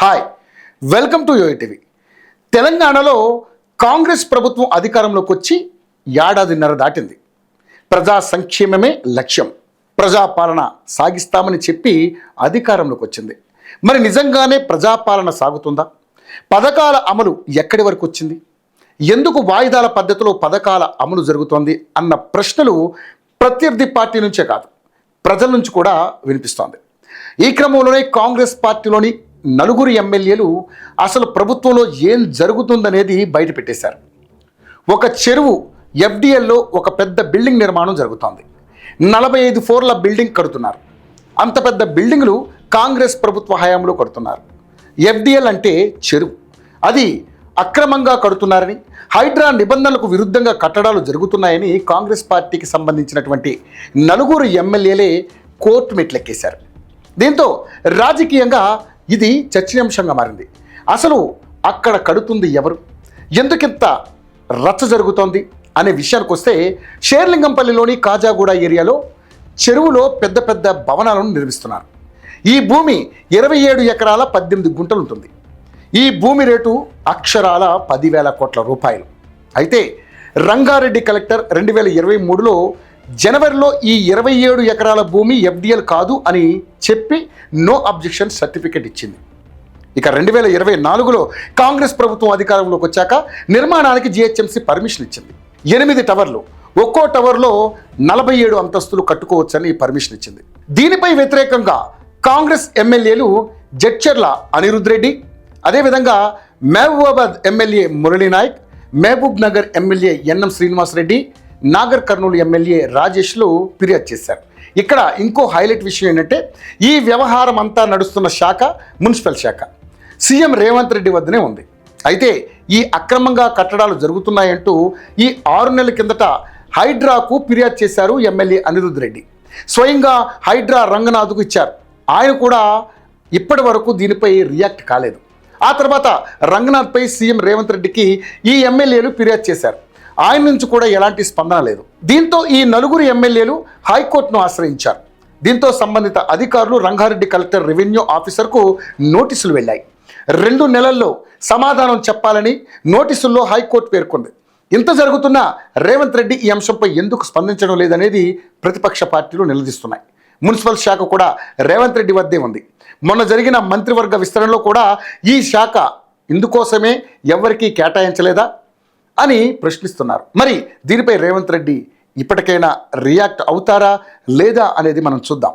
Hi, welcome to యోఐటీవీ. తెలంగాణలో కాంగ్రెస్ ప్రభుత్వం అధికారంలోకి వచ్చి ఏడాదిన్నర దాటింది. ప్రజా సంక్షేమమే లక్ష్యం, ప్రజాపాలన సాగిస్తామని చెప్పి అధికారంలోకి వచ్చింది. మరి నిజంగానే ప్రజాపాలన సాగుతుందా? పథకాల అమలు ఎక్కడి వరకు వచ్చింది? ఎందుకు వాయిదాల పద్ధతిలో పథకాల అమలు జరుగుతోంది అన్న ప్రశ్నలు ప్రత్యర్థి పార్టీ నుంచే కాదు, ప్రజల నుంచి కూడా వినిపిస్తోంది. ఈ క్రమంలోనే కాంగ్రెస్ పార్టీలోని నలుగురు ఎమ్మెల్యేలు అసలు ప్రభుత్వంలో ఏం జరుగుతుందనేది బయట పెట్టేశారు. ఒక చెరువు ఎఫ్డిఎల్లో ఒక పెద్ద బిల్డింగ్ నిర్మాణం జరుగుతోంది. 45 ఫ్లోర్ల బిల్డింగ్ కడుతున్నారు. అంత పెద్ద బిల్డింగ్లు కాంగ్రెస్ ప్రభుత్వ హయాంలో కడుతున్నారు. ఎఫ్డిఎల్ అంటే చెరువు, అది అక్రమంగా కడుతున్నారని, హైడ్రా నిబంధనలకు విరుద్ధంగా కట్టడాలు జరుగుతున్నాయని కాంగ్రెస్ పార్టీకి సంబంధించినటువంటి నలుగురు ఎమ్మెల్యేలే కోర్టు మెట్లెక్కేశారు. దీంతో రాజకీయంగా ఇది చర్చనీయాంశంగా మారింది. అసలు అక్కడ కడుతుంది ఎవరు, ఎందుకింత రచ్చ జరుగుతోంది అనే విషయానికి వస్తే, షేర్లింగంపల్లిలోని కాజాగూడ ఏరియాలో చెరువులో పెద్ద పెద్ద భవనాలను నిర్మిస్తున్నారు. ఈ భూమి 27 ఎకరాల 18 గుంటలు ఉంటుంది. ఈ భూమి రేటు అక్షరాల 10,000 కోట్ల రూపాయలు. అయితే రంగారెడ్డి కలెక్టర్ 2023లో జనవరిలో ఈ 27 ఎకరాల భూమి ఎఫ్డిఎల్ కాదు అని చెప్పి నో అబ్జెక్షన్ సర్టిఫికెట్ ఇచ్చింది. ఇక 2024లో కాంగ్రెస్ ప్రభుత్వం అధికారంలోకి వచ్చాక నిర్మాణానికి జిహెచ్ఎంసీ పర్మిషన్ ఇచ్చింది. 8 టవర్లు, ఒక్కో టవర్లో 47 అంతస్తులు కట్టుకోవచ్చని పర్మిషన్ ఇచ్చింది. దీనిపై వ్యతిరేకంగా కాంగ్రెస్ ఎమ్మెల్యేలు జడ్చర్ల అనిరుద్ రెడ్డి, అదేవిధంగా Mahabubabad MLA Murali Nayak, Mahbubnagar MLA NM Srinivasa Reddy, Nagarkurnool MLA రాజేష్లు ఫిర్యాదు చేశారు. ఇక్కడ ఇంకో హైలైట్ విషయం ఏంటంటే, ఈ వ్యవహారం అంతా నడుస్తున్న శాఖ మున్సిపల్ శాఖ సీఎం రేవంత్ రెడ్డి వద్దనే ఉంది. అయితే ఈ అక్రమంగా కట్టడాలు జరుగుతున్నాయంటూ ఈ 6 నెలల కిందట హైడ్రాకు ఫిర్యాదు చేశారు ఎమ్మెల్యే అనిరుద్ రెడ్డి. స్వయంగా హైడ్రా రంగనాథ్కు ఇచ్చారు. ఆయన కూడా ఇప్పటి వరకు దీనిపై రియాక్ట్ కాలేదు. ఆ తర్వాత రంగనాథ్పై సీఎం రేవంత్ రెడ్డికి ఈ ఎమ్మెల్యేలు ఫిర్యాదు చేశారు. ఆయన నుంచి కూడా ఎలాంటి స్పందన లేదు. దీంతో ఈ నలుగురు ఎమ్మెల్యేలు హైకోర్టును ఆశ్రయించారు. దీంతో సంబంధిత అధికారులు రంగారెడ్డి కలెక్టర్ రెవెన్యూ ఆఫీసర్కు నోటీసులు వెళ్ళాయి. 2 నెలల్లో సమాధానం చెప్పాలని నోటీసుల్లో హైకోర్టు పేర్కొంది. ఇంత జరుగుతున్నా రేవంత్ రెడ్డి ఈ అంశంపై ఎందుకు స్పందించడం లేదనేది ప్రతిపక్ష పార్టీలు నిలదీస్తున్నాయి. మున్సిపల్ శాఖ కూడా రేవంత్ రెడ్డి వద్దే ఉంది. మొన్న జరిగిన మంత్రివర్గ విస్తరణలో కూడా ఈ శాఖ ఇందుకోసమే ఎవరికీ కేటాయించలేదా అని ప్రశ్నిస్తున్నారు. మరి దీనిపై రేవంత్ రెడ్డి ఇప్పటికైనా రియాక్ట్ అవుతారా లేదా అనేది మనం చూద్దాం.